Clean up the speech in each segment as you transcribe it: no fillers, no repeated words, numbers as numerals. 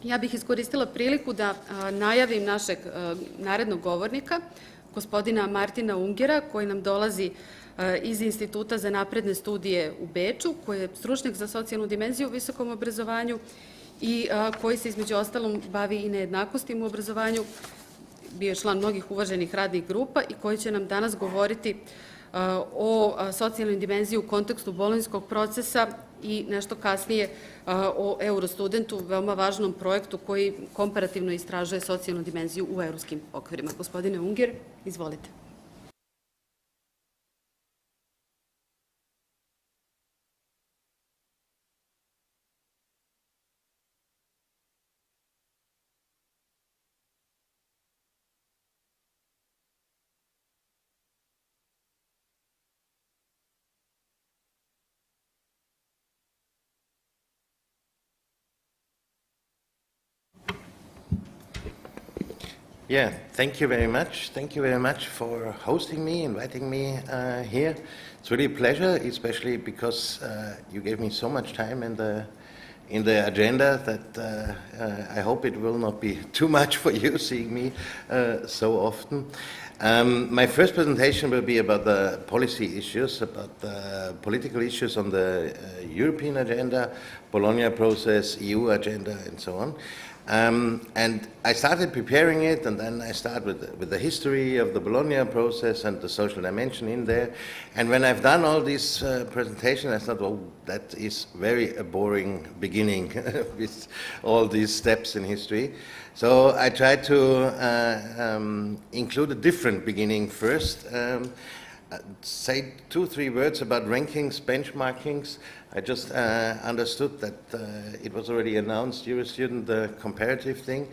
Ja bih iskoristila priliku da najavim našeg narednog govornika, gospodina Martina Ungera, koji nam dolazi iz Instituta za napredne studije u Beču, koji je stručnjak za socijalnu dimenziju u visokom obrazovanju i koji se između ostalom bavi i nejednakostima u obrazovanju, bio je član mnogih uvaženih radnih grupa i koji će nam danas govoriti o socijalnoj dimenziji u kontekstu bolonjskog procesa i nešto kasnije o Eurostudentu, veoma važnom projektu koji komparativno istražuje socijalnu dimenziju u evropskim okvirima. Gospodine Unger, izvolite. Yeah, thank you very much. Thank you very much for hosting me, inviting me here. It's really a pleasure, especially because you gave me so much time in the agenda that I hope it will not be too much for you seeing me so often. My first presentation will be about the policy issues, about the political issues on the European agenda, Bologna process, EU agenda, and so on. And I started preparing it, and then I started with the history of the Bologna process and the social dimension in there. And when I've done all these presentations, I thought, well, that is very a boring beginning with all these steps in history. So I tried to include a different beginning first. Say 2-3 words about rankings, benchmarkings. I just understood that it was already announced, you're a student, the comparative thing.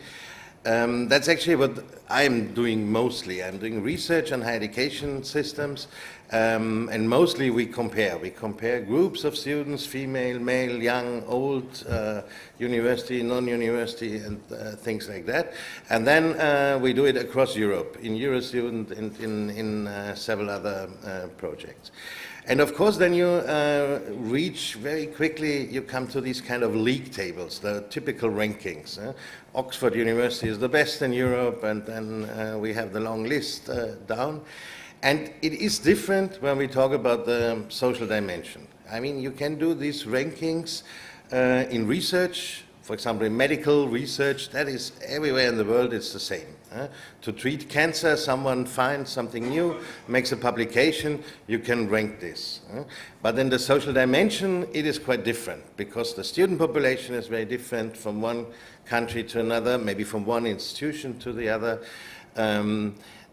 That's actually what I'm doing mostly. I'm doing research on higher education systems, and mostly we compare. We compare groups of students, female, male, young, old, university, non-university, and things like that. And then we do it across Europe, in Eurostudent and in several other projects. And of course, then you reach very quickly, you come to these kind of league tables, the typical rankings. Oxford University is the best in Europe, and then we have the long list down. And it is different when we talk about the social dimension. I mean, you can do these rankings in research, for example, in medical research, that is everywhere in the world, it's the same. To treat cancer, someone finds something new, makes a publication, you can rank this. But in the social dimension, it is quite different, because the student population is very different from one country to another, maybe from one institution to the other.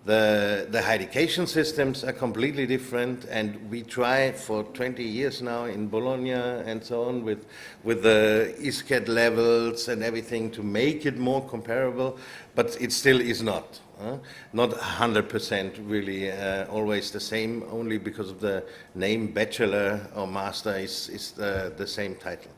The higher education systems are completely different, and we try for 20 years now in Bologna and so on with the ISCED levels and everything to make it more comparable, but it still is not. Not 100% really always the same, only because of the name bachelor or master is the same title.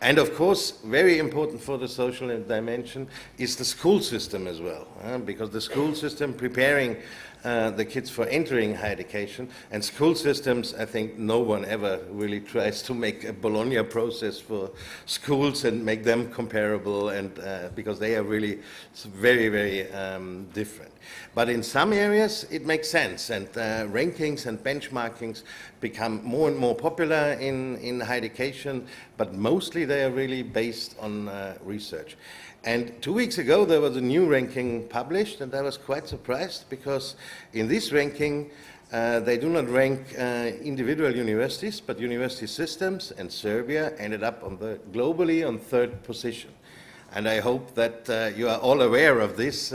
And of course, very important for the social dimension is the school system as well, because the school system preparing the kids for entering higher education, and school systems, I think no one ever really tries to make a Bologna process for schools and make them comparable, and because they are really very, very different. But in some areas it makes sense, and rankings and benchmarkings become more and more popular in higher education, but mostly they are really based on research. And 2 weeks ago there was a new ranking published, and I was quite surprised, because in this ranking they do not rank individual universities, but university systems, and Serbia ended up on globally on 3rd position. And I hope that you are all aware of this.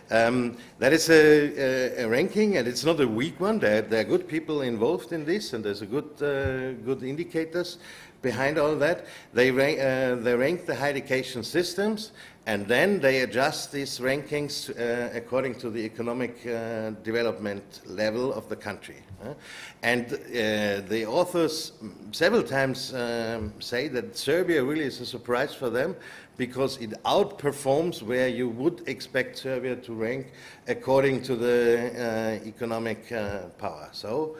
That is a ranking, and it's not a weak one. There are good people involved in this, and there's a good indicators behind all that. They rank the higher education systems, and then they adjust these rankings according to the economic development level of the country. And the authors several times say that Serbia really is a surprise for them, because it outperforms where you would expect Serbia to rank according to the economic power. So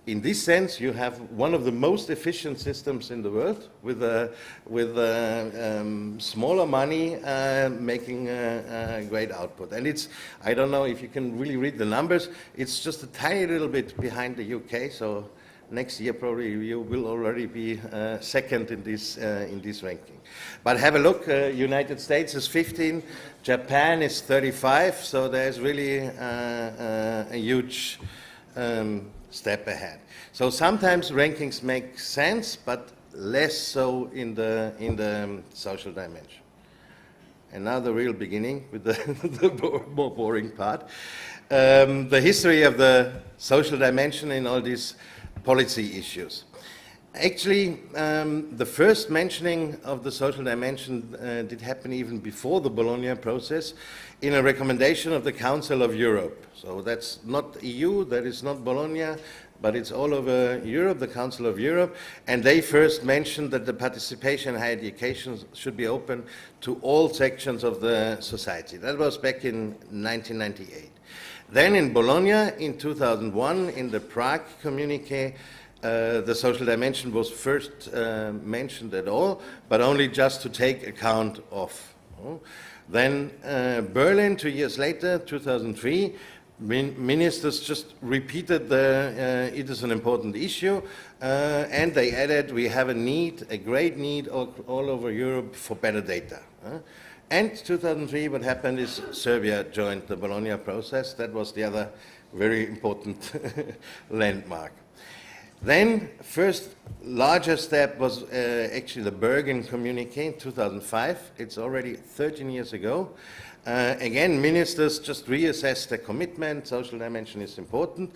in this sense, you have one of the most efficient systems in the world with smaller money making a great output. And it's, I don't know if you can really read the numbers, it's just a tiny little bit behind the UK, so next year probably you will already be second in this ranking. But have a look, United States is 15, Japan is 35, so there's really a huge step ahead. So sometimes rankings make sense, but less so in the social dimension. And now the real beginning with the more boring part. The history of the social dimension in all these policy issues. Actually, the first mentioning of the social dimension did happen even before the Bologna process in a recommendation of the Council of Europe. So that's not EU, that is not Bologna, but it's all over Europe, the Council of Europe, and they first mentioned that the participation in higher education should be open to all sections of the society. That was back in 1998. Then in Bologna in 2001, in the Prague communique, the social dimension was first mentioned at all, but only just to take account of. Then Berlin, 2 years later, 2003, ministers just repeated it is an important issue, and they added we have a need, a great need all over Europe for better data. And 2003, what happened is Serbia joined the Bologna process. That was the other very important landmark. Then, first larger step was actually the Bergen communique in 2005. It's already 13 years ago. Again, ministers just reassessed their commitment, social dimension is important,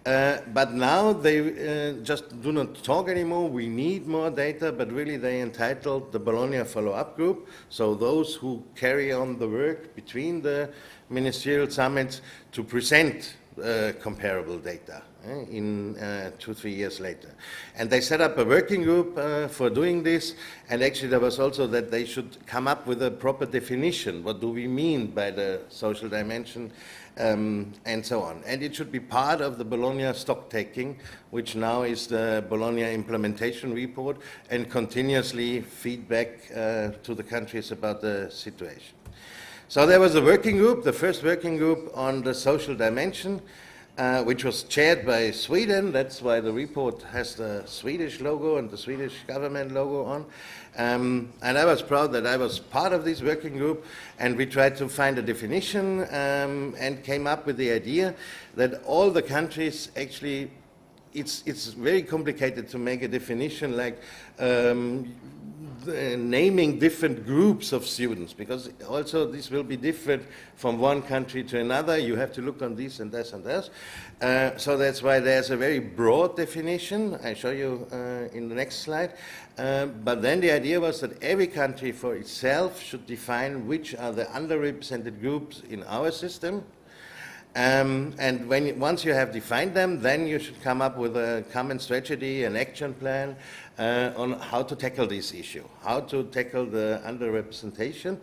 but now they just do not talk anymore, we need more data, but really they entitled the Bologna follow-up group, so those who carry on the work between the ministerial summits to present comparable data in 2-3 years later. And they set up a working group for doing this, and actually there was also that they should come up with a proper definition. What do we mean by the social dimension, and so on. And it should be part of the Bologna stock-taking, which now is the Bologna implementation report, and continuously feedback to the countries about the situation. So there was a working group, the first working group on the social dimension, which was chaired by Sweden. That's why the report has the Swedish logo and the Swedish government logo on. And I was proud that I was part of this working group, and we tried to find a definition and came up with the idea that all the countries actually, it's very complicated to make a definition like naming different groups of students, because also this will be different from one country to another. You have to look on this and this and this. So that's why there's a very broad definition. I show you in the next slide. But then the idea was that every country for itself should define which are the underrepresented groups in our system. And once you have defined them, then you should come up with a common strategy, an action plan on how to tackle this issue, how to tackle the underrepresentation,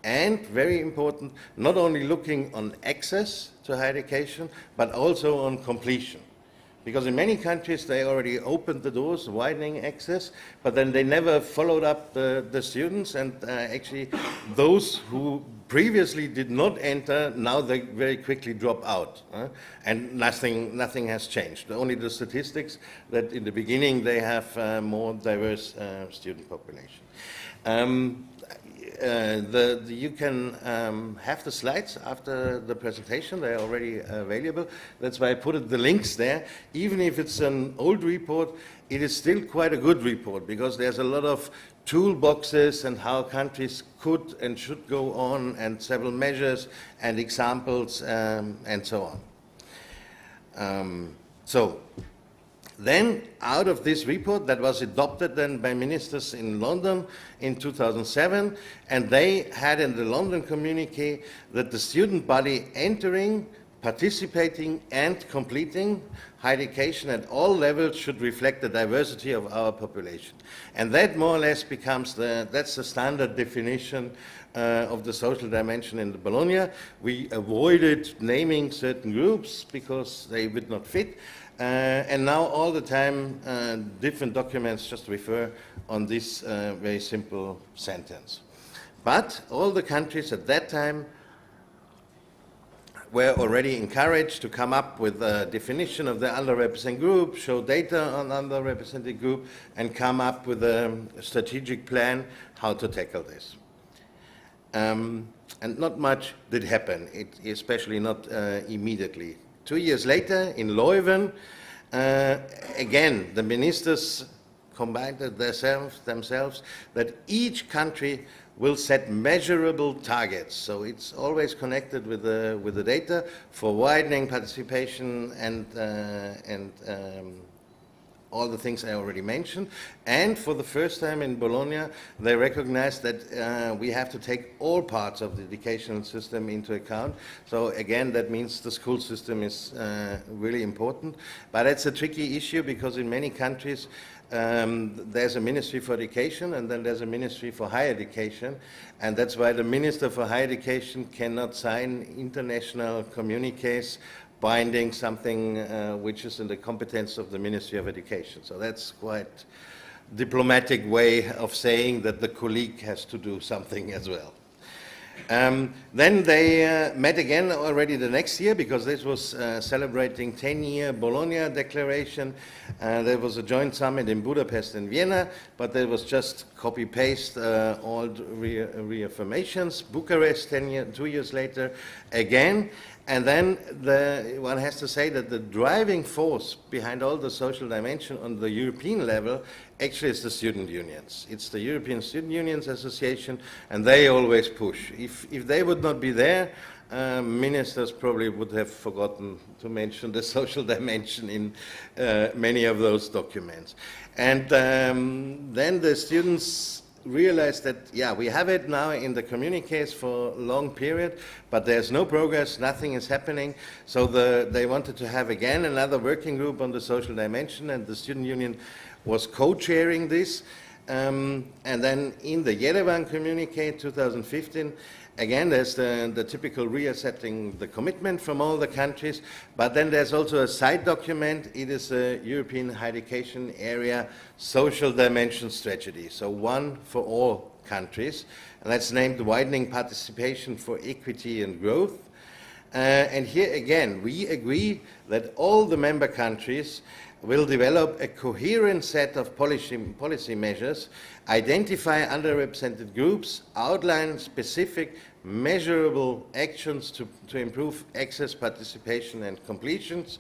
and very important, not only looking on access to higher education, but also on completion. Because in many countries they already opened the doors, widening access, but then they never followed up the students, and actually those who previously did not enter, now they very quickly drop out. And nothing has changed. Only the statistics that in the beginning they have more diverse student population. You can have the slides after the presentation. They're already available. That's why I put the links there. Even if it's an old report, it is still quite a good report, because there's a lot of toolboxes and how countries could and should go on, and several measures and examples and so on. Then, out of this report that was adopted then by ministers in London in 2007, and they had in the London communique that the student body entering, participating and completing higher education at all levels should reflect the diversity of our population. And that more or less becomes that's the standard definition of the social dimension in the Bologna. We avoided naming certain groups because they would not fit. And now all the time different documents just refer on this very simple sentence. But all the countries at that time were already encouraged to come up with a definition of the underrepresented group, show data on underrepresented group, and come up with a strategic plan how to tackle this. And not much did happen, especially not immediately. 2 years later, in Leuven, again, the ministers combined themselves that each country will set measurable targets. So it's always connected with the data for widening participation and all the things I already mentioned. And for the first time in Bologna, they recognized that we have to take all parts of the educational system into account. So again, that means the school system is really important. But it's a tricky issue because in many countries, there's a Ministry for Education and then there's a Ministry for Higher Education, and that's why the Minister for Higher Education cannot sign international communiques binding something which is in the competence of the Ministry of Education. So that's quite a diplomatic way of saying that the colleague has to do something as well. Then they met again already the next year because this was celebrating 10-year Bologna Declaration. There was a joint summit in Budapest and Vienna, but there was just copy-paste old reaffirmations. Bucharest 2 years later again. And then one has to say that the driving force behind all the social dimension on the European level actually is the student unions. It's the European Student Unions Association, and they always push. If they would not be there, ministers probably would have forgotten to mention the social dimension in many of those documents. And then the students realized that, yeah, we have it now in the communiques for a long period, but there's no progress, nothing is happening. So they wanted to have again another working group on the social dimension, and the student union was co-chairing this. And then in the Yerevan communique 2015, again, there's the typical reasserting the commitment from all the countries, but then there's also a side document. It is a European Higher Education Area Social Dimension Strategy, so one for all countries, and that's named Widening Participation for Equity and Growth. And here again, we agree that all the member countries will develop a coherent set of policy measures, identify underrepresented groups, outline specific measurable actions to improve access, participation and completions.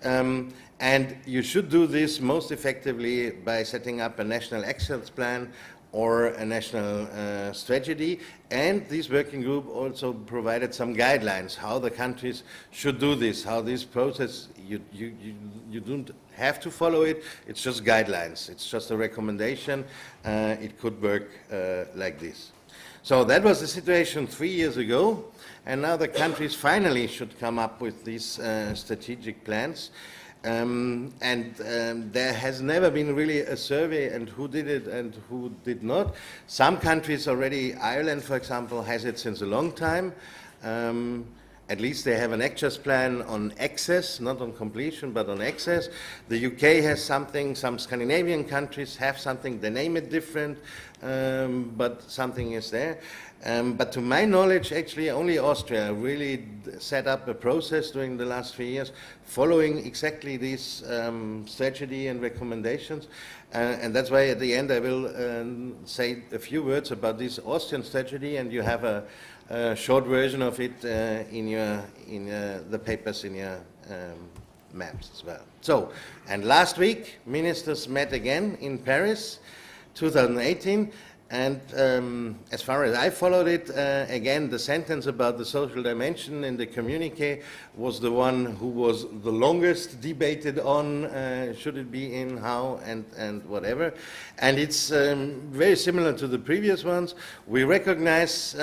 And you should do this most effectively by setting up a national excellence plan or a national strategy. And this working group also provided some guidelines how the countries should do this, how this process, you don't have to follow it, it's just guidelines, it's just a recommendation. It could work like this. So that was the situation 3 years ago, and now the countries finally should come up with these strategic plans. There has never been really a survey and who did it and who did not. Some countries already, Ireland for example, has it since a long time. At least they have an access plan on access, not on completion, but on access. The UK has something, some Scandinavian countries have something, they name it different, but something is there. But to my knowledge, actually only Austria really set up a process during the last 3 years following exactly this strategy and recommendations. And that's why at the end I will say a few words about this Austrian strategy, and you have a short version of it in the papers in your maps as well. So, and last week ministers met again in Paris, 2018, and as far as I followed it, again the sentence about the social dimension in the communique was the one who was the longest debated on, should it be in, how, and whatever. And it's very similar to the previous ones. We recognize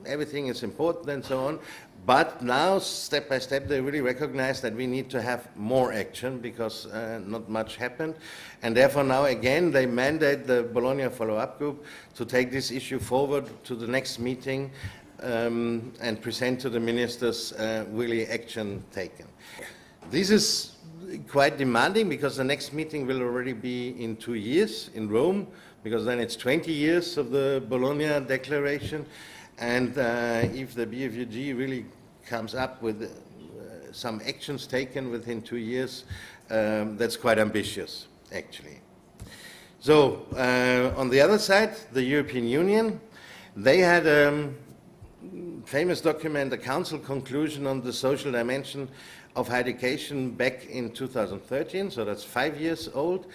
everything is important and so on, but now step by step they really recognize that we need to have more action because not much happened, and therefore now again they mandate the Bologna follow-up group to take this issue forward to the next meeting and present to the ministers really action taken. This is quite demanding because the next meeting will already be in 2 years in Rome, because then it's 20 years of the Bologna Declaration. And if the BFUG really comes up with some actions taken within 2 years, that's quite ambitious, actually. So, on the other side, the European Union, they had a famous document, a council conclusion on the social dimension of higher education back in 2013, so that's 5 years old.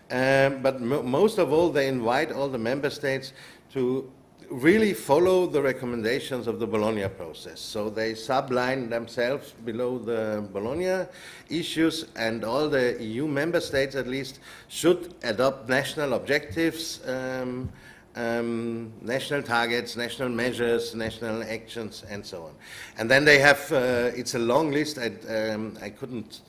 But most of all, they invite all the member states to really follow the recommendations of the Bologna process. So they subline themselves below the Bologna issues, and all the EU member states at least should adopt national objectives, national targets, national measures, national actions, and so on. And then they have, it's a long list, I couldn't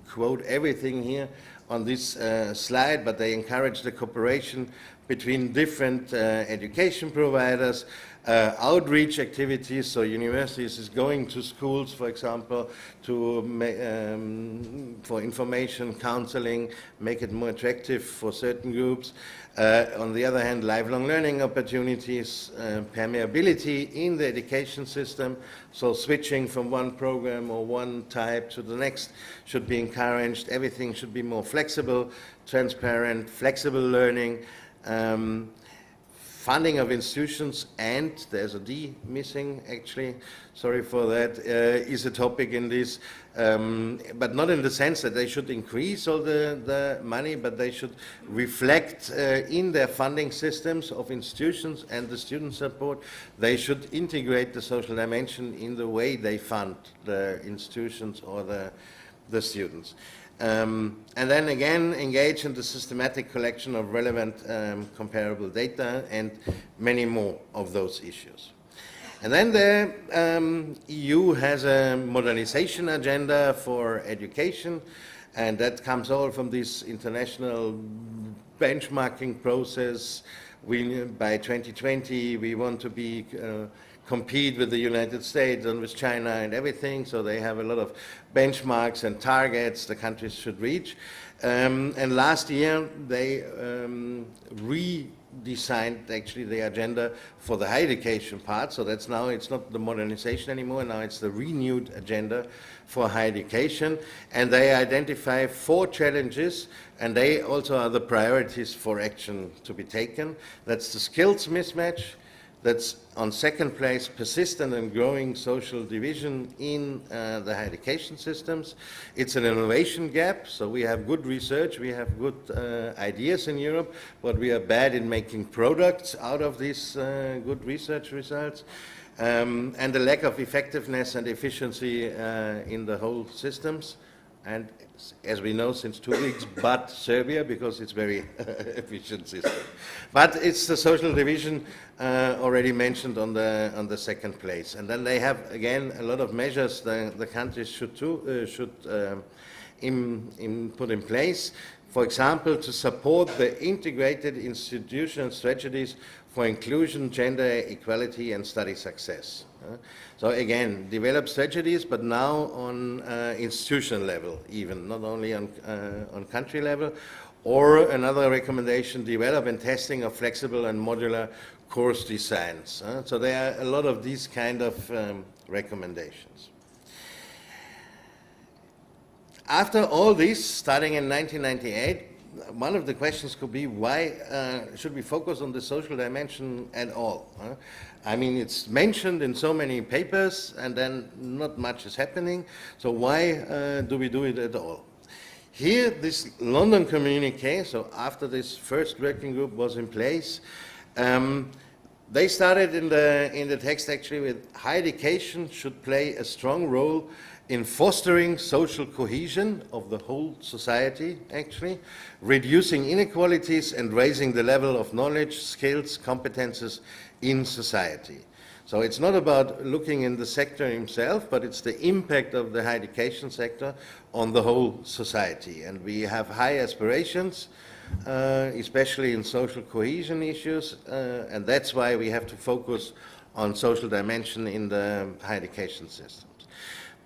quote everything here on this slide, but they encourage the cooperation between different education providers, outreach activities, so universities is going to schools, for example, to for information, counseling, make it more attractive for certain groups. On the other hand, lifelong learning opportunities, permeability in the education system, so switching from one program or one type to the next should be encouraged. Everything should be more flexible, transparent, flexible learning. Funding of institutions, and there's a D missing actually, sorry for that, is a topic in this, but not in the sense that they should increase all the money, but they should reflect in their funding systems of institutions and the student support. They should integrate the social dimension in the way they fund the institutions or the students. And then again, engage in the systematic collection of relevant comparable data and many more of those issues. And then the EU has a modernization agenda for education, and that comes all from this international benchmarking process. By 2020, we want to be compete with the United States and with China and everything, so they have a lot of benchmarks and targets the countries should reach. And last year they redesigned actually the agenda for the higher education part, so that's now, it's not the modernization anymore, now it's the renewed agenda for higher education, and they identify 4 challenges, and they also are the priorities for action to be taken. That's the skills mismatch. That's on second place, persistent and growing social division in the higher education systems. It's an innovation gap, so we have good research, we have good ideas in Europe, but we are bad in making products out of these good research results. And the lack of effectiveness and efficiency in the whole systems. And as we know since 2 weeks, but Serbia, because it's very efficient system. But it's the social division already mentioned on the second place. And then they have, again, a lot of measures the countries should put in place. For example, to support the integrated institutional strategies for inclusion, gender equality, and study success. So again, develop strategies, but now on institutional level even, not only on country level. Or another recommendation, develop and testing of flexible and modular course designs. So there are a lot of these kind of recommendations. After all this, starting in 1998, one of the questions could be, why should we focus on the social dimension at all? I mean, it's mentioned in so many papers, and then not much is happening, so why do we do it at all? Here, this London communique, so after this first working group was in place, they started in the text actually with higher education should play a strong role in fostering social cohesion of the whole society, actually, reducing inequalities and raising the level of knowledge, skills, competences in society. So it's not about looking in the sector himself, but it's the impact of the higher education sector on the whole society. And we have high aspirations, especially in social cohesion issues, and that's why we have to focus on social dimension in the higher education systems.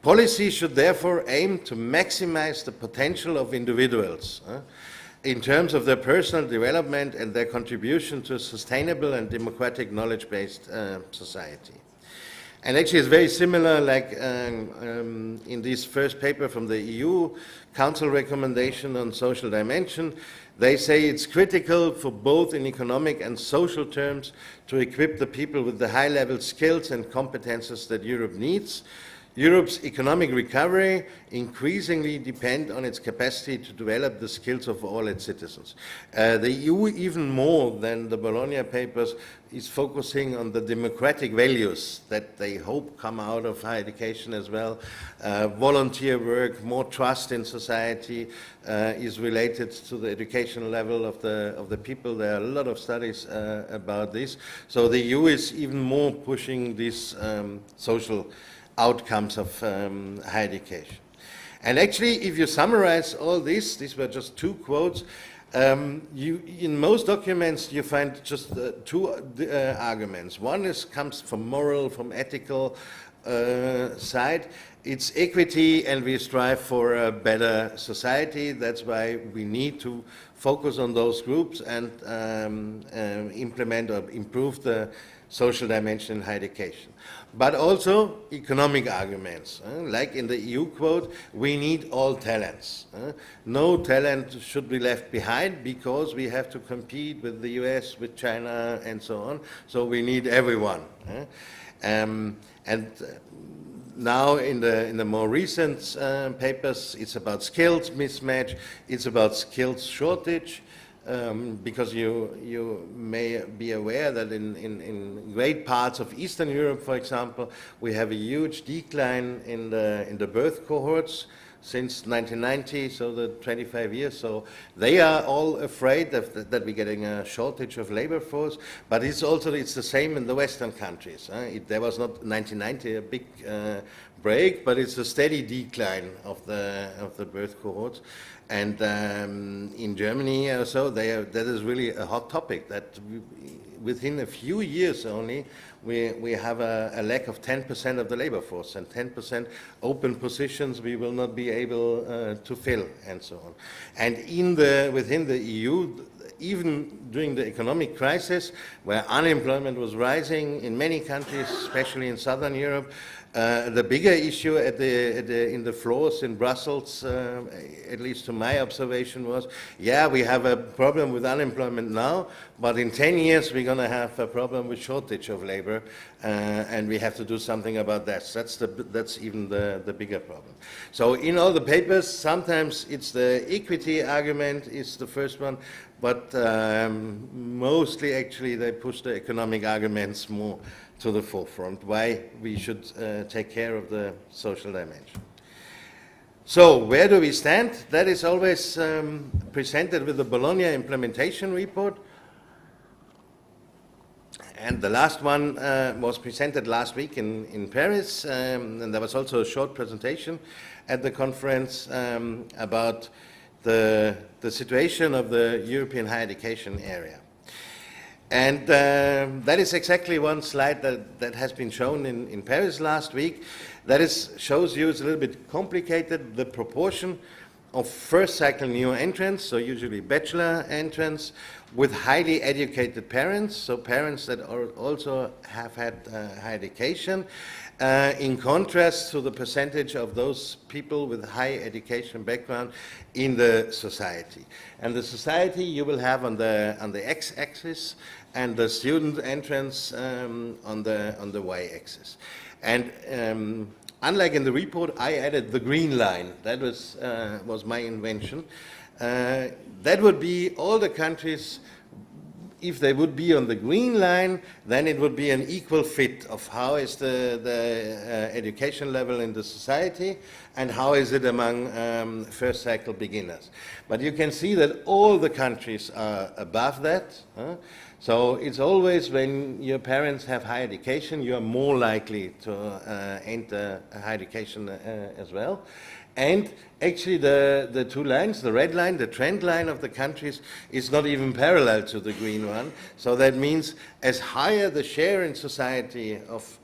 Policy should therefore aim to maximize the potential of individuals in terms of their personal development and their contribution to a sustainable and democratic knowledge-based society. And actually it's very similar like in this first paper from the EU Council recommendation on social dimension. They say it's critical for both in economic and social terms to equip the people with the high-level skills and competences that Europe needs. Europe's economic recovery increasingly depends on its capacity to develop the skills of all its citizens. The EU, even more than the Bologna papers, is focusing on the democratic values that they hope come out of higher education as well. Volunteer work, more trust in society is related to the educational level of the people. There are a lot of studies about this. So the EU is even more pushing these social outcomes of higher education. And actually, if you summarize all this, these were just two quotes, in most documents you find just two arguments. One comes from moral, from ethical side. It's equity, and we strive for a better society. That's why we need to focus on those groups and implement or improve the social dimension in higher education. But also economic arguments. Like in the EU quote, we need all talents. No talent should be left behind because we have to compete with the US, with China, and so on. So we need everyone. Now in the more recent papers, it's about skills mismatch, it's about skills shortage, because you may be aware that in great parts of Eastern Europe, for example, we have a huge decline in the birth cohorts since 1990, so the 25 years. So they are all afraid that we're getting a shortage of labor force, but it's the same in the Western countries. There was not 1990 a big break, but it's a steady decline of the birth cohorts. And in Germany also, that is really a hot topic, that within a few years only, we have a lack of 10% of the labor force, and 10% open positions we will not be able to fill, and so on. And within the EU, even during the economic crisis, where unemployment was rising in many countries, especially in Southern Europe, the bigger issue in the floors in Brussels, at least to my observation, was, yeah, we have a problem with unemployment now, but in 10 years we're going to have a problem with shortage of labor, and we have to do something about that. That's even the bigger problem. So in all the papers, sometimes it's the equity argument is the first one, but mostly actually they push the economic arguments more to the forefront, why we should take care of the social dimension. So where do we stand? That is always presented with the Bologna implementation report. And the last one was presented last week in Paris, and there was also a short presentation at the conference about the situation of the European higher education area. And that is exactly one slide that has been shown in Paris last week. That shows you, it's a little bit complicated, the proportion of first cycle new entrants, so usually bachelor entrants, with highly educated parents, so parents that also have had higher education, in contrast to the percentage of those people with high education background in the society. And the society you will have on the x-axis, and the student entrance on the y-axis. And unlike in the report, I added the green line. That was my invention. That would be all the countries. If they would be on the green line, then it would be an equal fit of how is the education level in the society and how is it among first cycle beginners. But you can see that all the countries are above that. So it's always when your parents have higher education, you are more likely to enter higher education as well. And actually the two lines, the red line, the trend line of the countries is not even parallel to the green one. So that means as higher the share in society of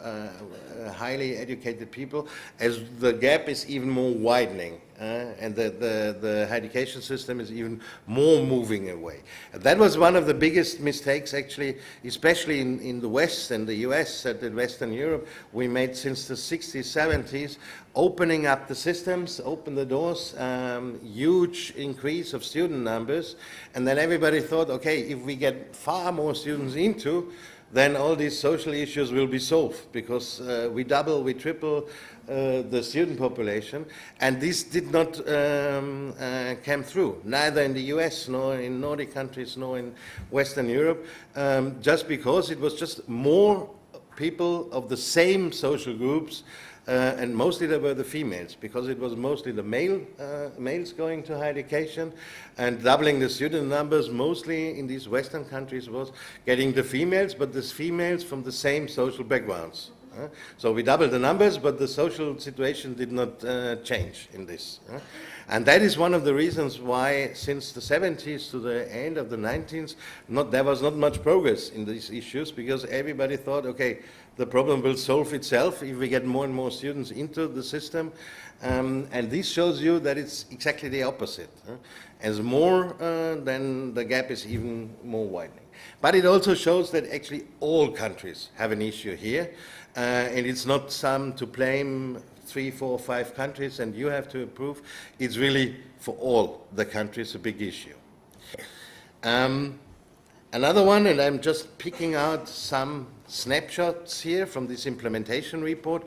highly educated people, as the gap is even more widening. And the higher education system is even more moving away. And that was one of the biggest mistakes, actually, especially in the West and the US and in Western Europe, we made since the 60s, 70s, opening up the systems, open the doors, huge increase of student numbers, and then everybody thought, okay, if we get far more students into, then all these social issues will be solved, because we double, we triple the student population, and this did not come through, neither in the US, nor in Nordic countries, nor in Western Europe, just because it was just more people of the same social groups, and mostly they were the females, because it was mostly the males going to higher education, and doubling the student numbers mostly in these Western countries was getting the females, but the females from the same social backgrounds. So we doubled the numbers, but the social situation did not change in this. And that is one of the reasons why since the 70s to the end of the 90s, there was not much progress in these issues, because everybody thought, okay, the problem will solve itself if we get more and more students into the system. And this shows you that it's exactly the opposite. As more, then the gap is even more widening. But it also shows that actually all countries have an issue here. And it's not some to blame 3, 4, 5 countries and you have to approve. It's really for all the countries a big issue. Another one, and I'm just picking out some snapshots here from this implementation report,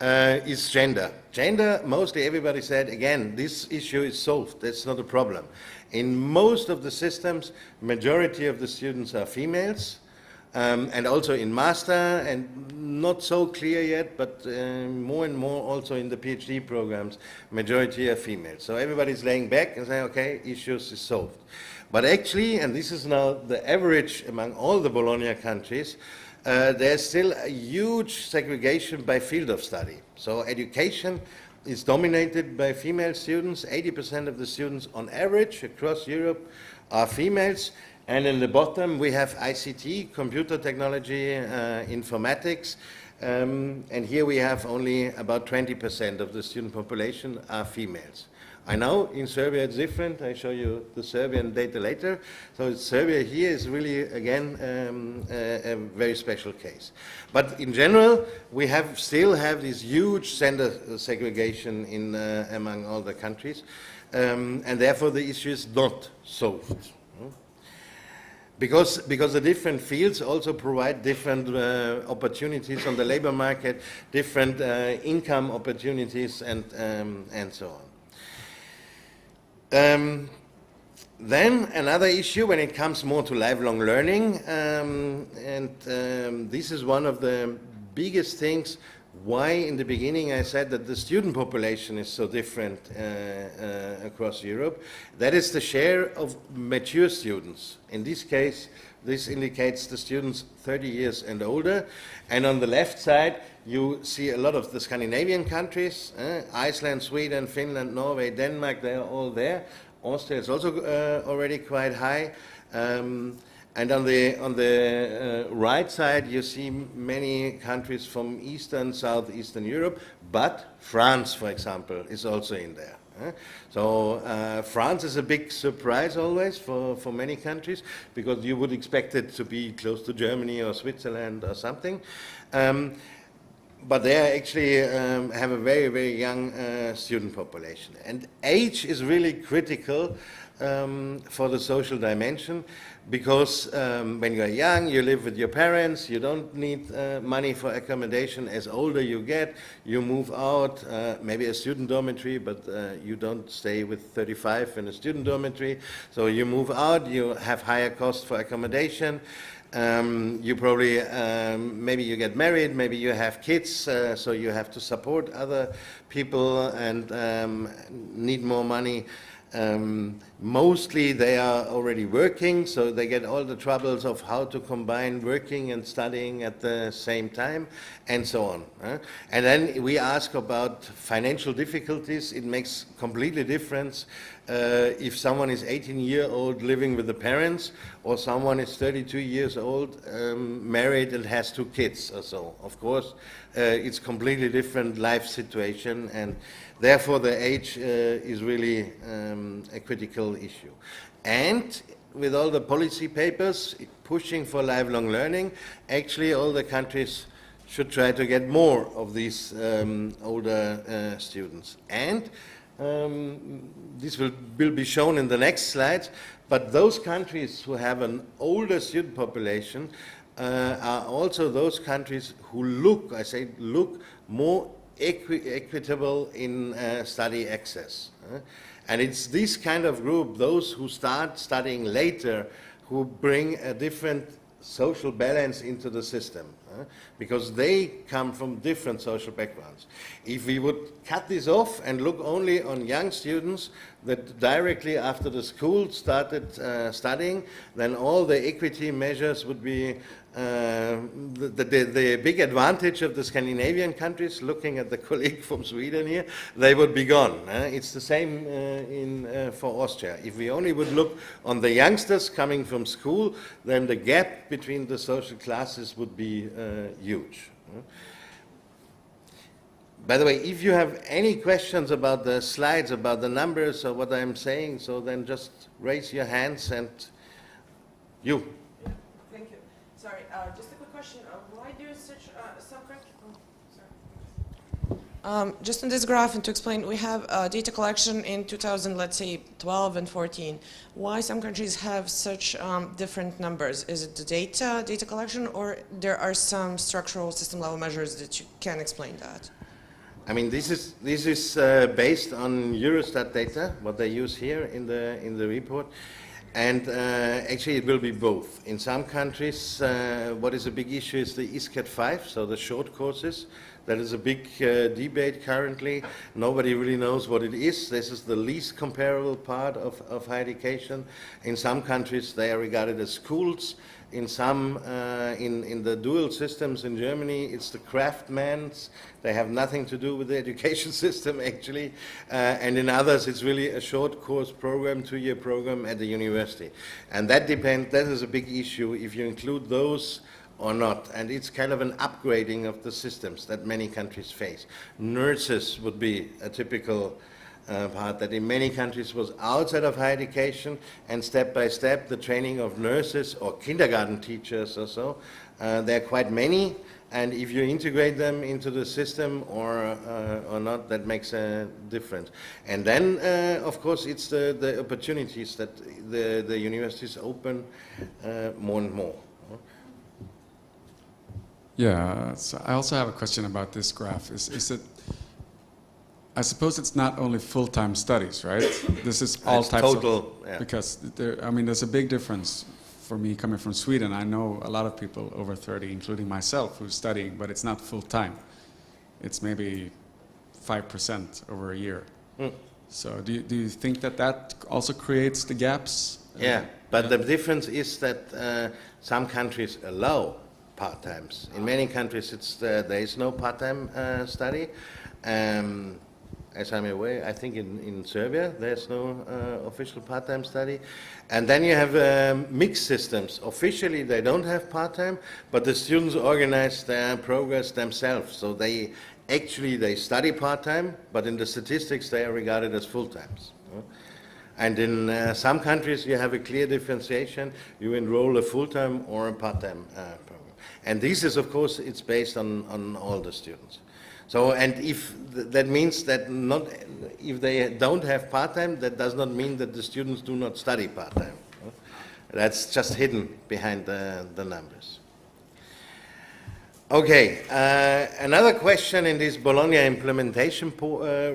is gender. Gender, mostly everybody said, again, this issue is solved, that's not a problem. In most of the systems, majority of the students are females, and also in master, and not so clear yet, but more and more also in the PhD programs, majority are females. So everybody's laying back and saying, okay, issues is solved. But actually, and this is now the average among all the Bologna countries, there's still a huge segregation by field of study. So education is dominated by female students. 80% of the students on average across Europe are females. And in the bottom we have ICT, computer technology, informatics. And here we have only about 20% of the student population are females. I know in Serbia it's different. I show you the Serbian data later. So Serbia here is really, again, a very special case. But in general, we still have this huge gender segregation among all the countries. And therefore the issue is not solved. Because the different fields also provide different opportunities on the labor market, different income opportunities, and so on. Then another issue when it comes more to lifelong learning, this is one of the biggest things why in the beginning I said that the student population is so different across Europe. That is the share of mature students. In this case, this indicates the students 30 years and older. And on the left side, you see a lot of the Scandinavian countries, Iceland, Sweden, Finland, Norway, Denmark, they are all there. Austria is also already quite high. And on the right side, you see many countries from Eastern, Southeastern Europe, but France, for example, is also in there. So France is a big surprise always for many countries, because you would expect it to be close to Germany or Switzerland or something. But they actually have a very, very young student population. And age is really critical for the social dimension, because when you're young, you live with your parents, you don't need money for accommodation. As older you get, you move out, maybe a student dormitory, but you don't stay with 35 in a student dormitory. So you move out, you have higher costs for accommodation. You probably, maybe you get married, maybe you have kids, so you have to support other people and need more money. Mostly they are already working, so they get all the troubles of how to combine working and studying at the same time, and so on. And then we ask about financial difficulties. It makes completely difference if someone is 18-year-old living with the parents, or someone is 32 years old, married and has 2 kids or so. Of course, it's completely different life situation, and therefore the age is really a critical issue. And with all the policy papers pushing for lifelong learning, actually all the countries should try to get more of these older students. And this will be shown in the next slides, but those countries who have an older student population are also those countries who look, I say look, more equitable in study access. And it's this kind of group, those who start studying later, who bring a different social balance into the system, because they come from different social backgrounds. If we would cut this off and look only on young students that directly after the school started studying, then all the equity measures would be the big advantage of the Scandinavian countries, looking at the colleague from Sweden here, they would be gone. It's the same for Austria. If we only would look on the youngsters coming from school, then the gap between the social classes would be huge. By the way, if you have any questions about the slides, about the numbers or what I'm saying, so then just raise your hands and you. Thank you. Sorry, just a quick question. Why do such some countries? Just on this graph, and to explain, we have data collection in 2000, let's say 12 and 14. Why some countries have such different numbers? Is it the data collection, or there are some structural system level measures that you can explain that? I mean, this is based on Eurostat data, what they use here in the report. And actually it will be both. In some countries, what is a big issue is the ISCAT 5, so the short courses. That is a big debate currently. Nobody really knows what it is. This is the least comparable part of higher education. In some countries, they are regarded as schools. In some, in the dual systems in Germany, it's the craftsmans. They have nothing to do with the education system, actually. And in others, it's really a short course program, 2-year program at the university. And that depends, that is a big issue, if you include those or not. And it's kind of an upgrading of the systems that many countries face. Nurses would be a typical part that in many countries was outside of higher education, and step by step the training of nurses or kindergarten teachers or so, there are quite many, and if you integrate them into the system or not, that makes a difference. And then of course it's the opportunities that the universities open more and more. Yeah, so I also have a question about this graph. Is it, I suppose it's not only full-time studies, right? This is all types total, of, yeah. Because there, I mean, there's a big difference for me coming from Sweden. I know a lot of people over 30, including myself, who's studying, but it's not full-time. It's maybe 5% over a year. Mm. So do you think that that also creates the gaps? Yeah, but the difference is that some countries allow part-times. In many countries, there is no part-time study. As I'm aware, I think in Serbia there's no official part-time study. And then you have mixed systems. Officially they don't have part-time, but the students organize their progress themselves. So they study part-time, but in the statistics they are regarded as full-times. And in some countries you have a clear differentiation. You enroll a full-time or a part-time program. And this is, of course, it's based on all the students. So, and if that means that if they don't have part-time, that does not mean that the students do not study part-time. That's just hidden behind the numbers. Okay, another question in this Bologna implementation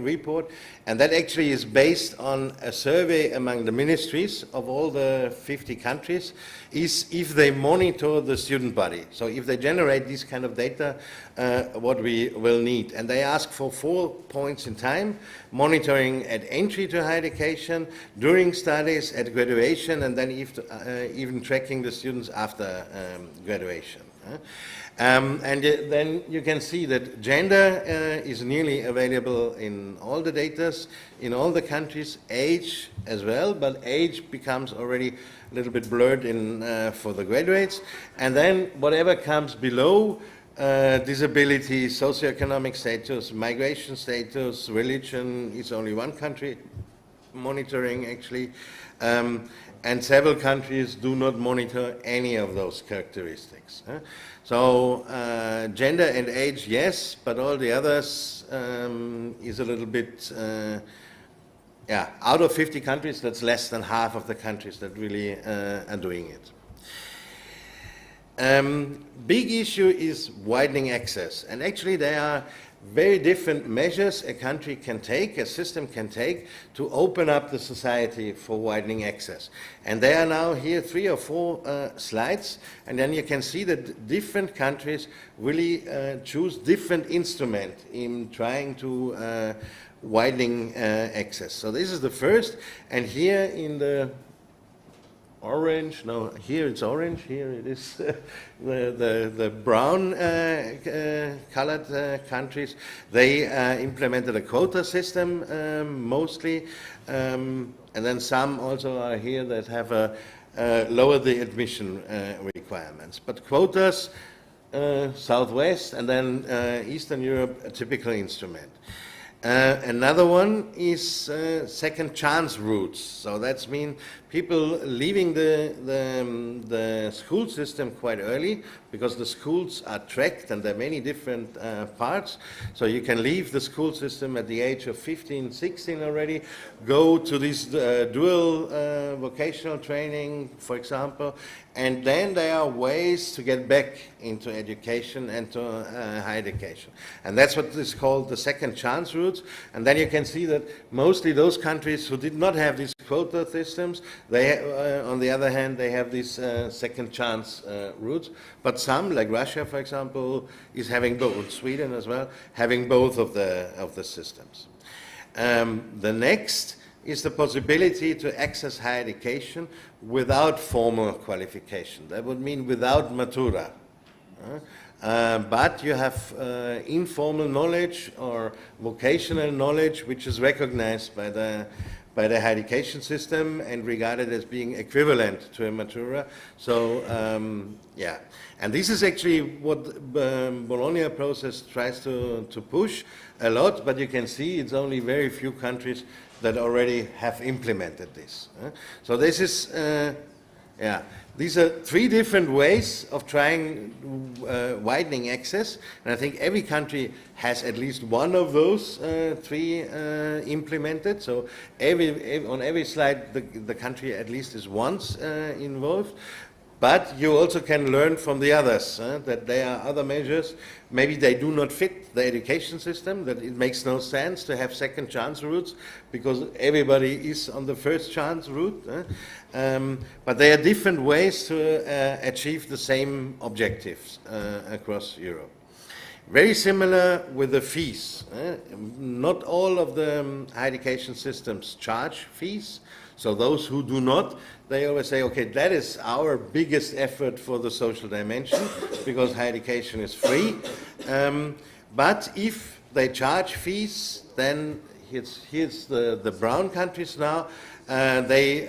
report, and that actually is based on a survey among the ministries of all the 50 countries, is if they monitor the student body. So if they generate this kind of data, what we will need. And they ask for 4 points in time: monitoring at entry to higher education, during studies, at graduation, and then even tracking the students after graduation. And then you can see that gender is nearly available in all the data, in all the countries, age as well, but age becomes already a little bit blurred in, for the graduates. And then whatever comes below, disability, socioeconomic status, migration status, religion, is only one country monitoring actually. And several countries do not monitor any of those characteristics. So gender and age, yes, but all the others is a little bit, yeah, out of 50 countries, that's less than half of the countries that really are doing it. Big issue is widening access, and actually there are very different measures a country can take, a system can take, to open up the society for widening access. And there are now here 3 or 4 slides, and then you can see that different countries really choose different instruments in trying to widening access. So this is the first, and here in the orange, no, here it's orange, here it is the brown colored countries. They implemented a quota system mostly, and then some also are here that have lowered the admission requirements. But quotas, Southwest, and then Eastern Europe, a typical instrument. Another one is second chance routes. So that's mean people leaving the school system quite early, because the schools are tracked and there are many different parts. So you can leave the school system at the age of 15, 16 already, go to this dual vocational training, for example, and then there are ways to get back into education and to higher education. And that's what is called the second chance routes. And then you can see that mostly those countries who did not have these quota systems, they, on the other hand, they have these second chance routes. But some, like Russia, for example, is having both, Sweden as well, having both of the systems. The next is the possibility to access higher education without formal qualification. That would mean without matura. But you have informal knowledge or vocational knowledge which is recognized by the higher education system and regarded as being equivalent to a matura. So, yeah. And this is actually what the Bologna process tries to push a lot, but you can see it's only very few countries that already have implemented this. So this is, yeah, these are 3 different ways of trying widening access, and I think every country has at least one of those 3 implemented. So on every slide, the country at least is once involved. But you also can learn from the others, that there are other measures. Maybe they do not fit the education system, that it makes no sense to have second chance routes because everybody is on the first chance route. But there are different ways to achieve the same objectives across Europe. Very similar with the fees. Not all of the higher education systems charge fees. So those who do not, they always say, okay, that is our biggest effort for the social dimension because higher education is free. But if they charge fees, then here's the brown countries now. They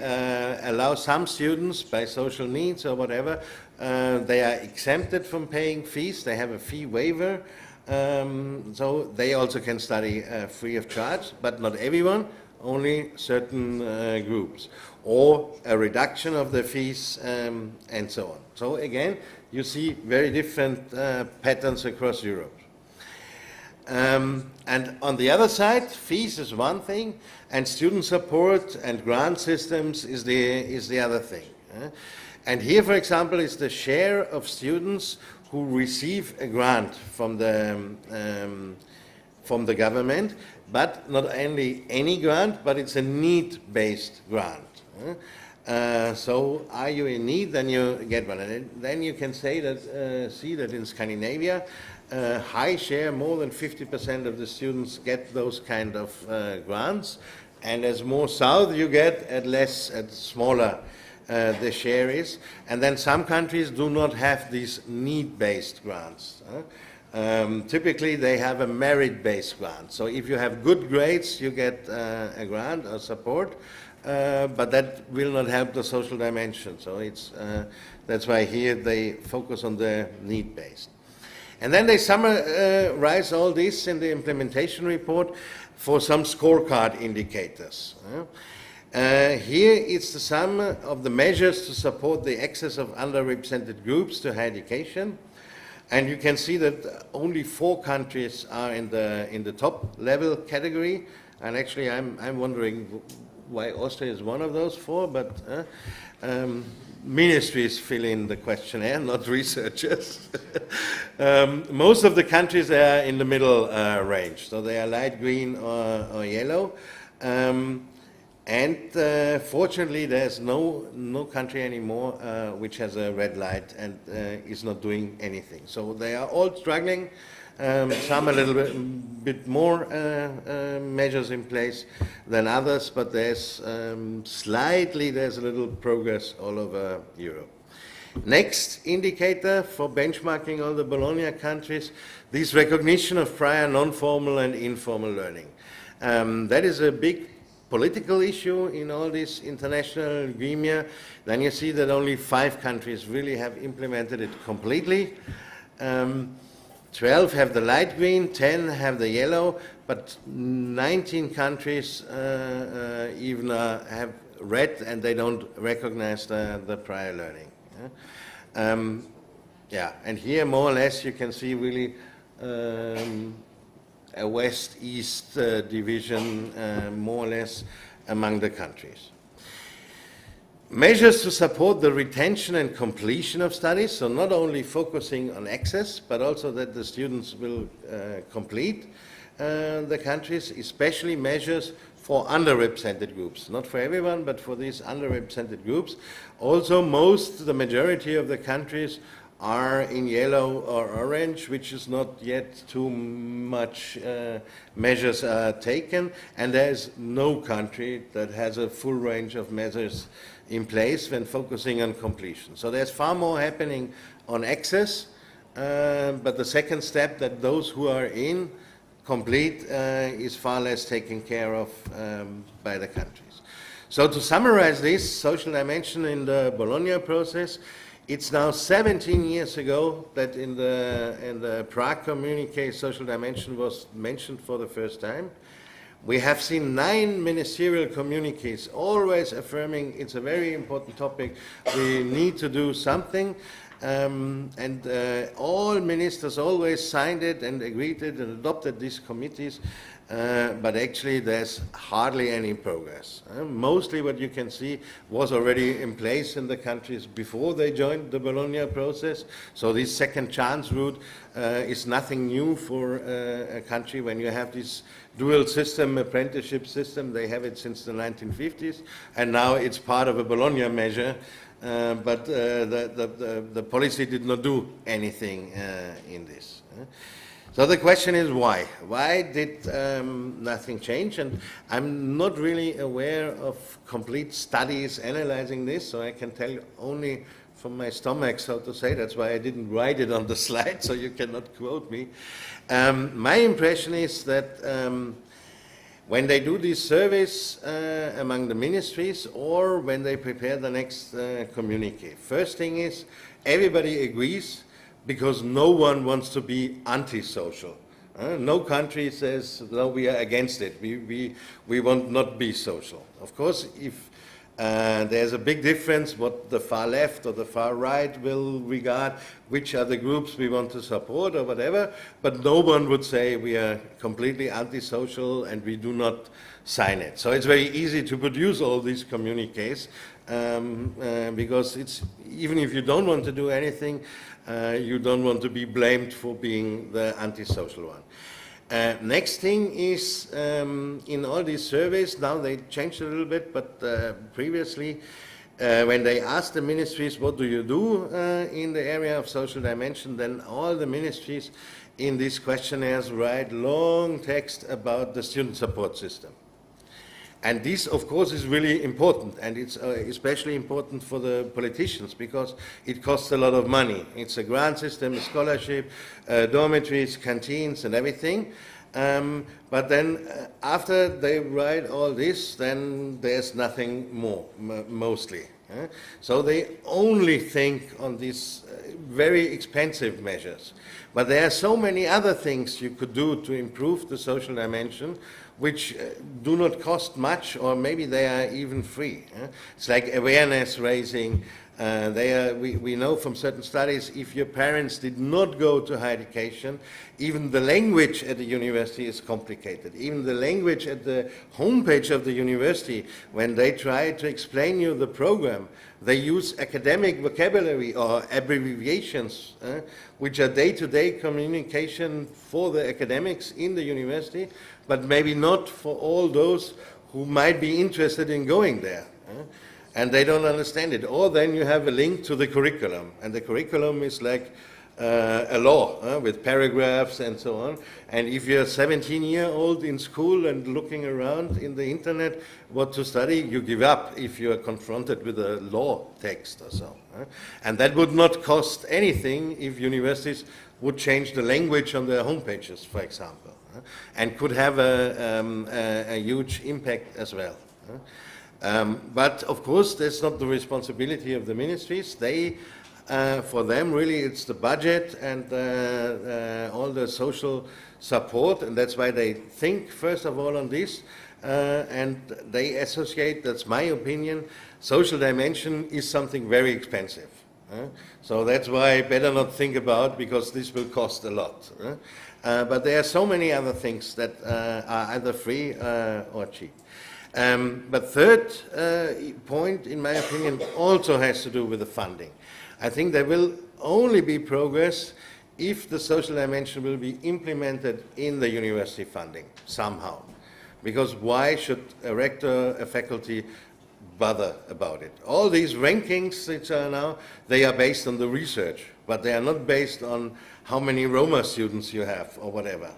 allow some students by social needs or whatever, they are exempted from paying fees. They have a fee waiver. So they also can study free of charge, but not everyone. Only certain groups, or a reduction of the fees and so on. So again, you see very different patterns across Europe. And on the other side, fees is one thing, and student support and grant systems is the other thing. And here, for example, is the share of students who receive a grant from the government, but not only any grant, but it's a need-based grant. So are you in need, then you get one. And then you can say that, see that in Scandinavia, high share, more than 50% of the students get those kind of grants. And as more south you get, at smaller the share is. And then some countries do not have these need-based grants. Typically they have a merit-based grant. So if you have good grades, you get a grant or support. But that will not help the social dimension. So that's why here they focus on the need-based. And then they summarize all this in the implementation report for some scorecard indicators. Here it's the sum of the measures to support the access of underrepresented groups to higher education. And you can see that only 4 countries are in the top level category. And actually I'm wondering why Austria is one of those 4, but ministries fill in the questionnaire, not researchers. Most of the countries are in the middle range, so they are light green or yellow. Fortunately, there's no country anymore which has a red light and is not doing anything. So they are all struggling. Some a little bit more measures in place than others, but there's there's a little progress all over Europe. Next indicator for benchmarking all the Bologna countries, this recognition of prior non-formal and informal learning. That is a big political issue in all this international agreement. Then you see that only 5 countries really have implemented it completely. 12 have the light green, 10 have the yellow, but 19 countries even have red, and they don't recognize the prior learning. And here more or less you can see really a west-east division more or less among the countries. Measures to support the retention and completion of studies, so not only focusing on access, but also that the students will complete the countries, especially measures for underrepresented groups. Not for everyone, but for these underrepresented groups. Also, the majority of the countries are in yellow or orange, which is not yet too much measures are taken, and there is no country that has a full range of measures in place when focusing on completion. So there's far more happening on access, but the second step, that those who are in complete, is far less taken care of by the countries. So to summarize this social dimension in the Bologna process, it's now 17 years ago that in the Prague communique social dimension was mentioned for the first time. We have seen 9 ministerial communiques always affirming it's a very important topic, we need to do something, and all ministers always signed it and agreed it and adopted these committees, but actually there's hardly any progress. Mostly what you can see was already in place in the countries before they joined the Bologna process, so this second chance route is nothing new for a country when you have this dual system, apprenticeship system. They have it since the 1950s, and now it's part of a Bologna measure, but the policy did not do anything in this. So the question is why? Why did nothing change? And I'm not really aware of complete studies analyzing this, so I can tell you only from my stomach, so to say. That's why I didn't write it on the slide, so you cannot quote me. My impression is that when they do these surveys among the ministries, or when they prepare the next communique, first thing is everybody agrees, because no one wants to be antisocial. No country says, no, we are against it. We want not be social. Of course, if there's a big difference what the far left or the far right will regard, which are the groups we want to support or whatever, but no one would say we are completely antisocial and we do not sign it. So it's very easy to produce all these communiques because it's, even if you don't want to do anything, you don't want to be blamed for being the antisocial one. Next thing is, in all these surveys, now they changed a little bit, but previously, when they asked the ministries, what do you do in the area of social dimension, then all the ministries in these questionnaires write long text about the student support system. And this, of course, is really important, and it's especially important for the politicians because it costs a lot of money. It's a grant system, a scholarship, dormitories, canteens, and everything. But then after they write all this, then there's nothing more, mostly. So they only think on these very expensive measures. But there are so many other things you could do to improve the social dimension which do not cost much, or maybe they are even free. It's like awareness raising. We know from certain studies, if your parents did not go to higher education, even the language at the university is complicated. Even the language at the homepage of the university, when they try to explain you the program, they use academic vocabulary or abbreviations, which are day-to-day communication for the academics in the university, but maybe not for all those who might be interested in going there. And they don't understand it. Or then you have a link to the curriculum, and the curriculum is like a law with paragraphs and so on. And if you're 17-year-old in school and looking around in the internet what to study, you give up if you are confronted with a law text or so. And that would not cost anything if universities would change the language on their homepages, for example, and could have a huge impact as well. But of course, that's not the responsibility of the ministries. They, for them, really, it's the budget and all the social support, and that's why they think, first of all, on this, and they associate, that's my opinion, social dimension is something very expensive. So that's why better not think about, because this will cost a lot. But there are so many other things that are either free or cheap. But third point, in my opinion, also has to do with the funding. I think there will only be progress if the social dimension will be implemented in the university funding somehow. Because why should a rector, a faculty bother about it? All these rankings which are now, they are based on the research, but they are not based on how many Roma students you have or whatever.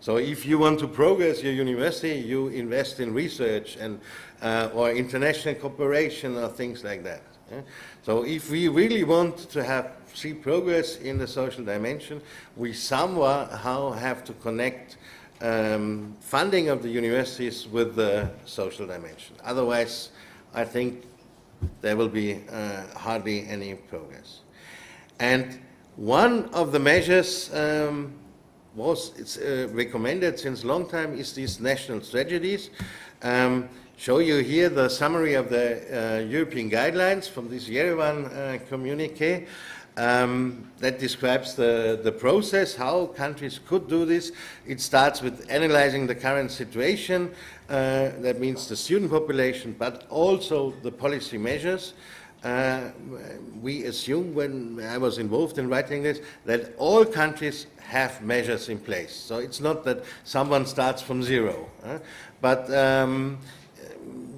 So if you want to progress your university, you invest in research and or international cooperation or things like that. So if we really want to see progress in the social dimension, we somehow have to connect funding of the universities with the social dimension. Otherwise, I think there will be hardly any progress. And one of the measures it's recommended since a long time is these national strategies. Show you here the summary of the European guidelines from this Yerevan communiqué that describes the process, how countries could do this. It starts with analyzing the current situation, that means the student population, but also the policy measures. We assume, when I was involved in writing this, that all countries have measures in place. So it's not that someone starts from zero, but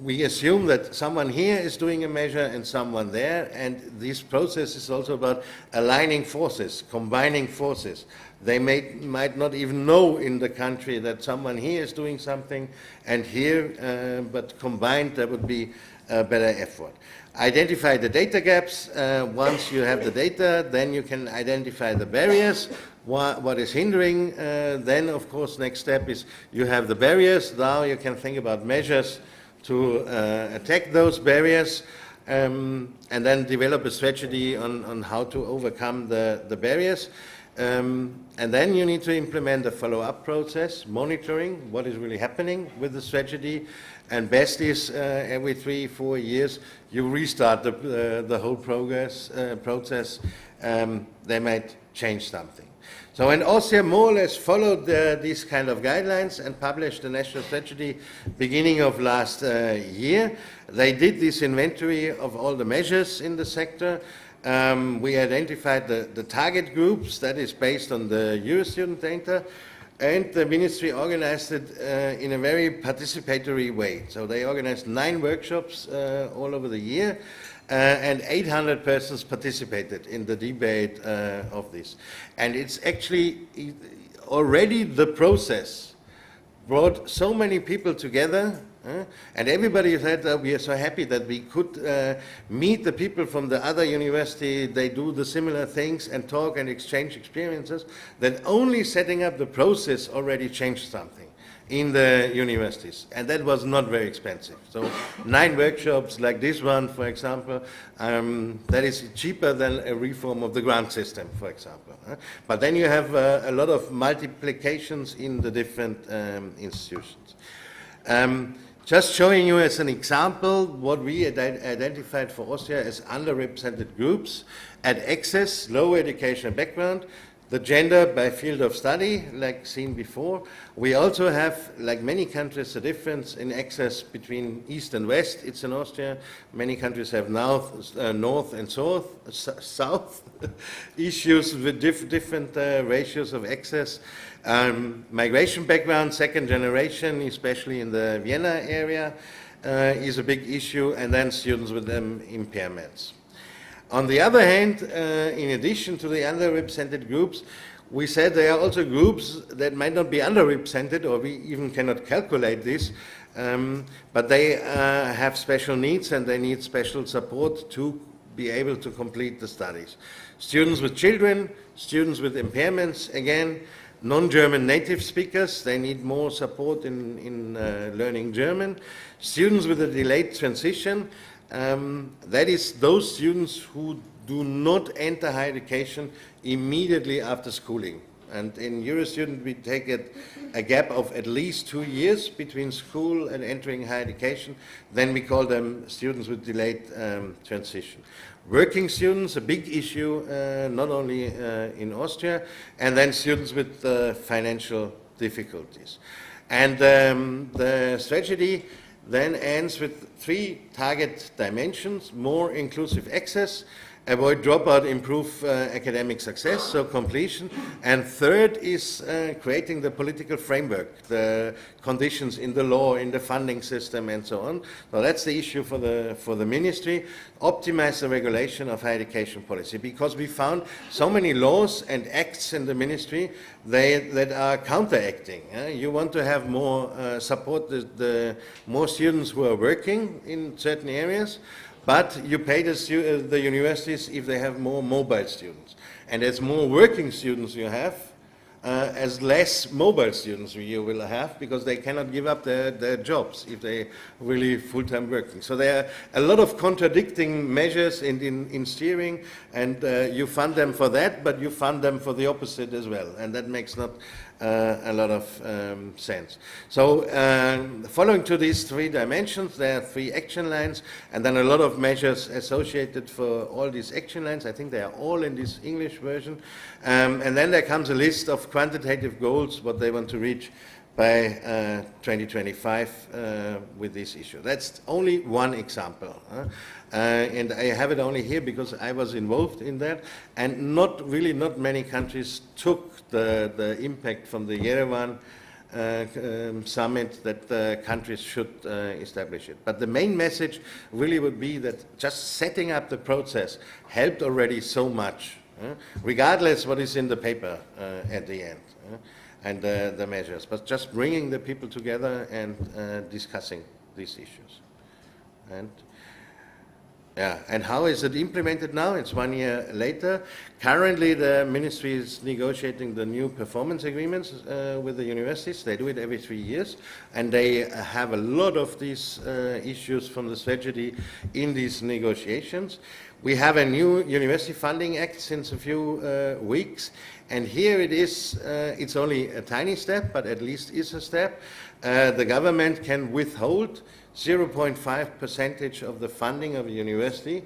we assume that someone here is doing a measure and someone there, and this process is also about aligning forces, combining forces. They might not even know in the country that someone here is doing something and here, but combined there would be a better effort. Identify the data gaps. Once you have the data, then you can identify the barriers, what is hindering. Then, of course, next step is you have the barriers. Now you can think about measures to attack those barriers, and then develop a strategy on how to overcome the barriers. And then you need to implement a follow-up process, monitoring what is really happening with the strategy. And best is every 3-4 years you restart the whole process. They might change something. So when Austria more or less followed these kind of guidelines and published the national strategy beginning of last year, they did this inventory of all the measures in the sector, We identified the target groups, that is based on the Eurostudent data, and the ministry organized it in a very participatory way. So they organized 9 workshops all over the year, and 800 persons participated in the debate of this. And it's actually already the process brought so many people together, and everybody said we are so happy that we could meet the people from the other university, they do the similar things and talk and exchange experiences, that only setting up the process already changed something in the universities, and that was not very expensive. So 9 workshops like this one, for example, that is cheaper than a reform of the grant system, for example. But then you have a lot of multiplications in the different institutions. Just showing you as an example what we identified for Austria as underrepresented groups at access, low educational background, the gender by field of study, like seen before. We also have, like many countries, a difference in access between East and West. It's in Austria. Many countries have north and south issues with different ratios of access. Migration background, second generation, especially in the Vienna area, is a big issue, and then students with impairments. On the other hand, in addition to the underrepresented groups, we said there are also groups that might not be underrepresented, or we even cannot calculate this, but they have special needs and they need special support to be able to complete the studies. Students with children, students with impairments, again, non-German native speakers, they need more support in learning German. Students with a delayed transition, that is those students who do not enter higher education immediately after schooling. And in Eurostudent we take a gap of at least 2 years between school and entering higher education. Then we call them students with delayed transition. Working students, a big issue, not only in Austria, and then students with financial difficulties. And the strategy then ends with 3 target dimensions: more inclusive access, avoid dropout, improve academic success, so completion. And third is creating the political framework, the conditions in the law, in the funding system, and so on. So that's the issue for the ministry. Optimize the regulation of higher education policy, because we found so many laws and acts in the ministry that are counteracting. You want to have more support the more students who are working in certain areas, but you pay the universities if they have more mobile students. And as more working students you have, as less mobile students you will have, because they cannot give up their jobs if they really full-time working. So there are a lot of contradicting measures in steering, and you fund them for that, but you fund them for the opposite as well, and that makes not a lot of sense. So following to these 3 dimensions, there are 3 action lines, and then a lot of measures associated for all these action lines. I think they are all in this English version. And then there comes a list of quantitative goals, what they want to reach by 2025 with this issue. That's only one example. And I have it only here because I was involved in that, and not many countries took the impact from the Yerevan summit that countries should establish it. But the main message really would be that just setting up the process helped already so much, regardless what is in the paper at the end, and the measures, but just bringing the people together and discussing these issues. And how is it implemented now? It's 1 year later. Currently, the ministry is negotiating the new performance agreements with the universities. They do it every 3 years, and they have a lot of these issues from the strategy in these negotiations. We have a new University Funding Act since a few weeks, and here it is, it's only a tiny step, but at least is a step. The government can withhold 0.5% of the funding of a university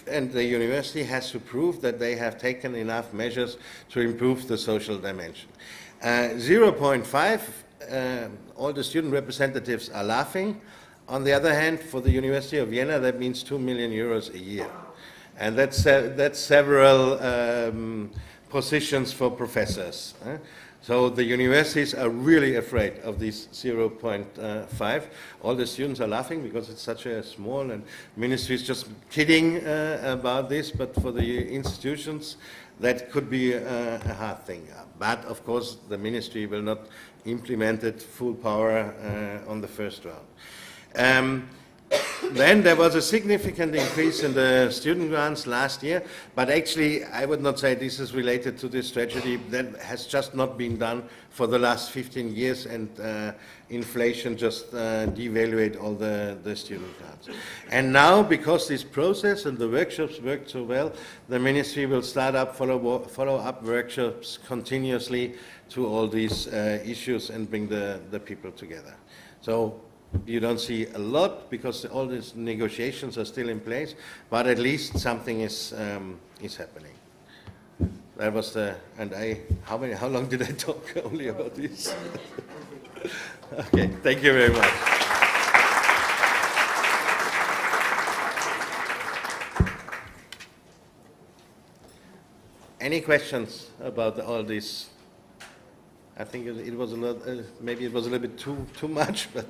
and the university has to prove that they have taken enough measures to improve the social dimension. 0.5, all the student representatives are laughing. On the other hand, for the University of Vienna, that means 2 million euros a year. And that's several positions for professors. So the universities are really afraid of this 0.5. All the students are laughing because it's such a small, and ministry is just kidding about this, but for the institutions that could be a hard thing. But of course the ministry will not implement it full power on the first round. Then there was a significant increase in the student grants last year, but actually I would not say this is related to this tragedy. That has just not been done for the last 15 years, and inflation just devalued all the student grants. And now, because this process and the workshops worked so well, the ministry will start up follow-up workshops continuously to all these issues and bring the people together. So you don't see a lot because all these negotiations are still in place, but at least something is happening. That was the, and how long did I talk only about this? Okay, thank you very much. Any questions about all this? I think it was a lot, maybe it was a little bit too much, but.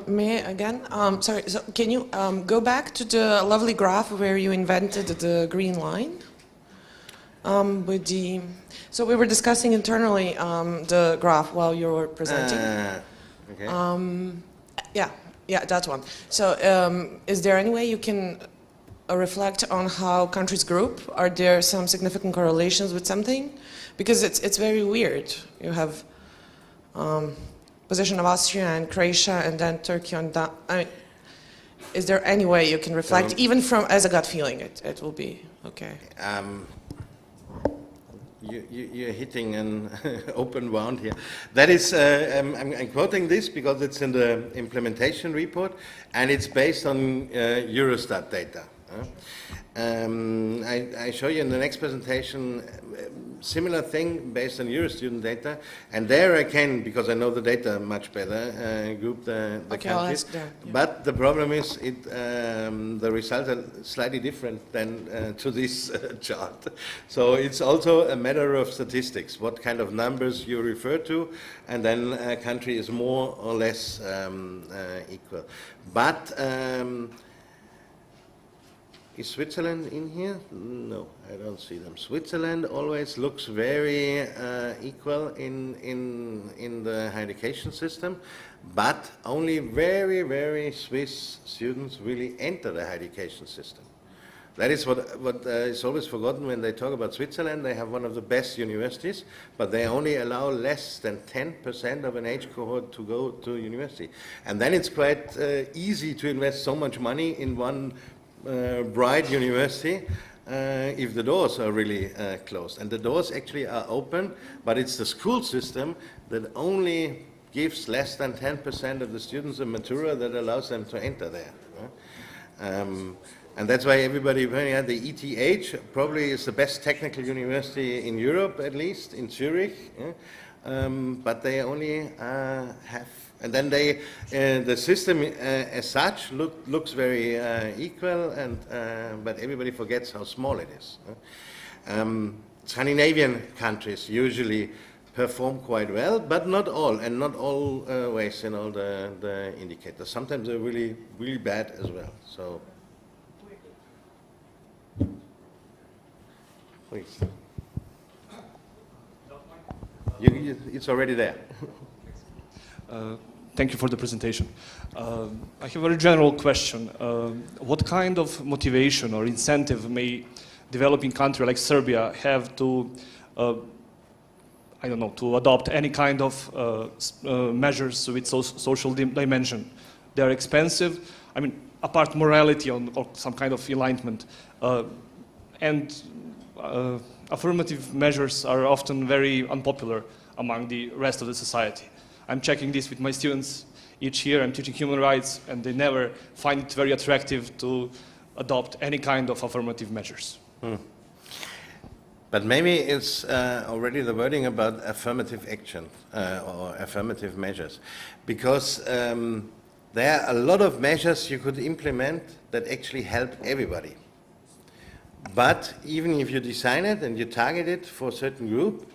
May I again? Sorry, so can you go back to the lovely graph where you invented the green line? So we were discussing internally the graph while you were presenting. Okay. Yeah, that one. So is there any way you can reflect on how countries group? Are there some significant correlations with something? Because it's very weird. You have position of Austria and Croatia, and then Turkey on that. I mean, is there any way you can reflect, even from as a gut feeling, it will be okay? You're hitting an open wound here. That is, I'm quoting this because it's in the implementation report, and it's based on Eurostat data. I show you in the next presentation similar thing based on Eurostudent data, and there I can, because I know the data much better, group the Okay, countries. I'll ask there, yeah. But the problem is the results are slightly different than to this chart. So it's also a matter of statistics, what kind of numbers you refer to, and then a country is more or less equal. But is Switzerland in here? No, I don't see them. Switzerland always looks very equal in the higher education system, but only very, very Swiss students really enter the higher education system. That is what is always forgotten when they talk about Switzerland. They have one of the best universities, but they only allow less than 10% of an age cohort to go to university. And then it's quite easy to invest so much money in one bright university if the doors are really closed. And the doors actually are open, but it's the school system that only gives less than 10% of the students a matura that allows them to enter there. And that's why everybody, the ETH probably is the best technical university in Europe, at least, in Zurich, but they only have. And then the system as such looks very equal, but everybody forgets how small it is. Scandinavian countries usually perform quite well, but not all, and not always in all the indicators. Sometimes they're really, really bad as well. So, please. It's already there. Thank you for the presentation. I have a very general question. What kind of motivation or incentive may developing country like Serbia have to, I don't know, to adopt any kind of measures with social dimension? They are expensive. I mean, apart morality or some kind of enlightenment, and affirmative measures are often very unpopular among the rest of the society. I'm checking this with my students each year. I'm teaching human rights, and they never find it very attractive to adopt any kind of affirmative measures. But maybe it's already the wording about affirmative action or affirmative measures, because there are a lot of measures you could implement that actually help everybody. But even if you design it and you target it for a certain group,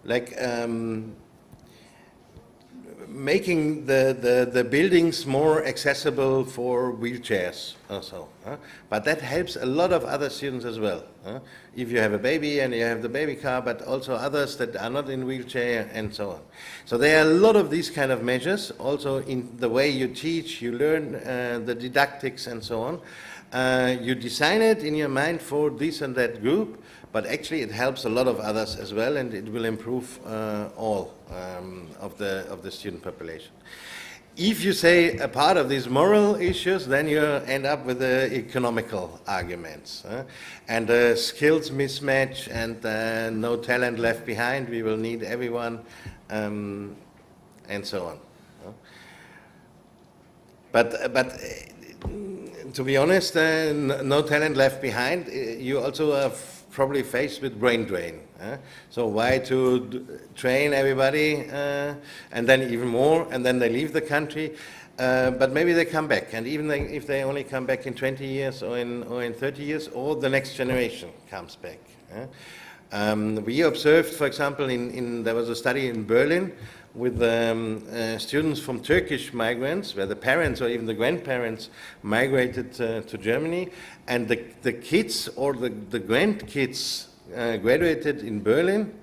like making the buildings more accessible for wheelchairs or so. But that helps a lot of other students as well. If you have a baby and you have the baby car, but also others that are not in wheelchair and so on. So there are a lot of these kind of measures, also in the way you teach, you learn the didactics and so on. You design it in your mind for this and that group, but actually it helps a lot of others as well, and it will improve all of the student population. If you say a part of these moral issues, then you end up with the economical arguments and the skills mismatch and no talent left behind. We will need everyone and so on. But to be honest, no talent left behind. You also are probably faced with brain drain. So why to train everybody and then even more, and then they leave the country, but maybe they come back, and even if they only come back in 20 years or in 30 years, or the next generation comes back. We observed, for example, there was a study in Berlin with students from Turkish migrants, where the parents or even the grandparents migrated to Germany, and the kids or the grandkids graduated in Berlin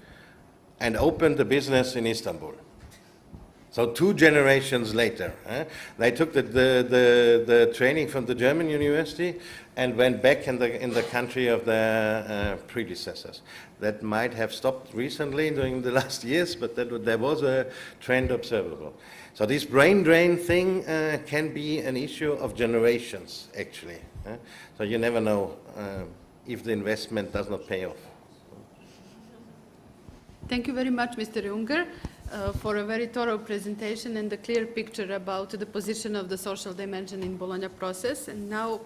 and opened a business in Istanbul. So 2 generations later, they took the training from the German university and went back in the country of their predecessors. That might have stopped recently during the last years, but there was a trend observable. So this brain drain thing can be an issue of generations, actually. So you never know if the investment does not pay off. Thank you very much, Mr. Unger, for a very thorough presentation and a clear picture about the position of the social dimension in Bologna process. And now